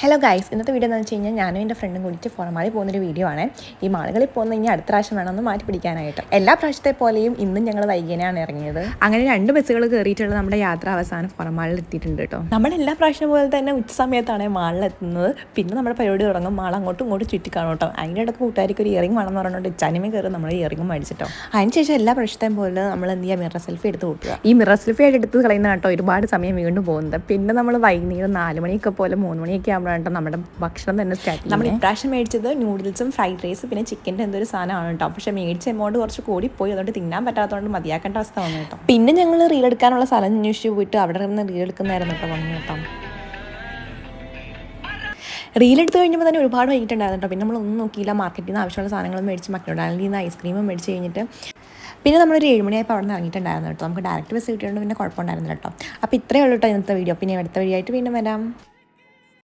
Hello guys, ഇന്നത്തെ video എന്ന് വെച്ച് കഴിഞ്ഞാൽ ഞാനും എൻ്റെ ഫ്രണ്ടും കൂടിയിട്ട് ഫോറമാളി പോകുന്നൊരു വീഡിയോ ആണ്. ഈ മാളുകളിൽ പോകുന്ന ഇനി അടുത്ത പ്രാവശ്യം വേണമെന്ന് മാറ്റി പിടിക്കാനായിട്ട്. എല്ലാ പ്രാവശ്യത്തെ പോലെയും ഇന്നും ഞങ്ങൾ വൈകിയാണ് ഇറങ്ങിയത്. അങ്ങനെ 2 ബസ്സുകൾ കയറിയിട്ടുള്ള നമ്മുടെ യാത്ര അവസാനം ഫോറമാളിൽ എത്തിയിട്ടുണ്ട് കേട്ടോ. നമ്മൾ എല്ലാ പ്രാവശ്യം പോലെ തന്നെ ഉച്ച സമയത്താണ് മാളിലെത്തുന്നത്. പിന്നെ നമ്മുടെ പരിപാടി തുടങ്ങും. മാൾ അങ്ങോട്ടും ഇങ്ങോട്ടും ചുറ്റിക്കാണും കേട്ടോ. അതിൻ്റെ ഇടയ്ക്ക് കൂട്ടുകാർക്ക് ഒരു ഇയറിംഗ് വേണമെന്ന് പറഞ്ഞുകൊണ്ട് ചനിമ കയറി നമ്മൾ ഇയറിംഗ് മേടിച്ചിട്ടോ. അതിനുശേഷം എല്ലാ പ്രാവശ്യത്തെയും പോലെ നമ്മൾ എന്ത് ചെയ്യുക, മിറർ സെൽഫി എടുത്ത് കൂട്ടുക. ഈ മിറർ സെൽഫി ആയിട്ട് എടുത്ത് കളയുന്ന കേട്ടോ ഒരുപാട് സമയം വീണ്ടും പോകുന്നത്. പിന്നെ നമ്മൾ വൈകുന്നേരം 4 മണിയൊക്കെ പോലെ 3 മണിയൊക്കെ ആകുമ്പോൾ നമ്മുടെ ഭക്ഷണം തന്നെ സ്റ്റാർട്ട് ചെയ്യും. നമ്മൾ ഇപ്രാവശ്യം മേടിച്ചത് നൂഡിൽസും ഫ്രൈഡ് റൈസും പിന്നെ ചിക്കൻ്റെ എന്തൊരു സാധനമാണ് കേട്ടോ. പക്ഷേ മേടിച്ച എമൗണ്ട് കുറച്ച് കൂടിപ്പോയി, അതുകൊണ്ട് തിന്നാൻ പറ്റാത്തതുകൊണ്ട് മതിയാക്കേണ്ട അവസ്ഥ വന്നു കേട്ടോ. പിന്നെ ഞങ്ങൾ റീൽ എടുക്കാനുള്ള സ്ഥലം അന്വേഷിച്ച് പോയിട്ട് അവിടെ നിന്ന് റീൽ എടുക്കുന്നതായിരുന്നു കേട്ടോ വന്നു കേട്ടോ. റീലെടുത്ത് കഴിഞ്ഞപ്പോൾ തന്നെ ഒരുപാട് വൈകിട്ടുണ്ടായിരുന്നു കേട്ടോ. പിന്നെ നമ്മളൊന്നും നോക്കിയില്ല, മാർക്കറ്റിൽ നിന്ന് ആവശ്യമുള്ള സാധനങ്ങളും മേടിച്ച് മക്ഡൊണാൾഡിൽ നിന്ന് ഐസ്ക്രീമും മേടിച്ച് കഴിഞ്ഞിട്ട് പിന്നെ നമ്മളൊരു 7 മണിയായപ്പോൾ അവിടെ നിന്ന് ഇറങ്ങിയിട്ടുണ്ടായിരുന്നു കേട്ടോ. നമുക്ക് ഡയറക്റ്റ് ബസ് കിട്ടിയതുകൊണ്ട് പിന്നെ കുഴപ്പമുണ്ടായിരുന്നില്ല കേട്ടോ. അപ്പോൾ ഇത്രയേ ഉള്ളൂ കേട്ടോ ഇന്നത്തെ വീഡിയോ. പിന്നെ അടുത്ത വീഡിയോ ആയിട്ട് വീണ്ടും വരാം.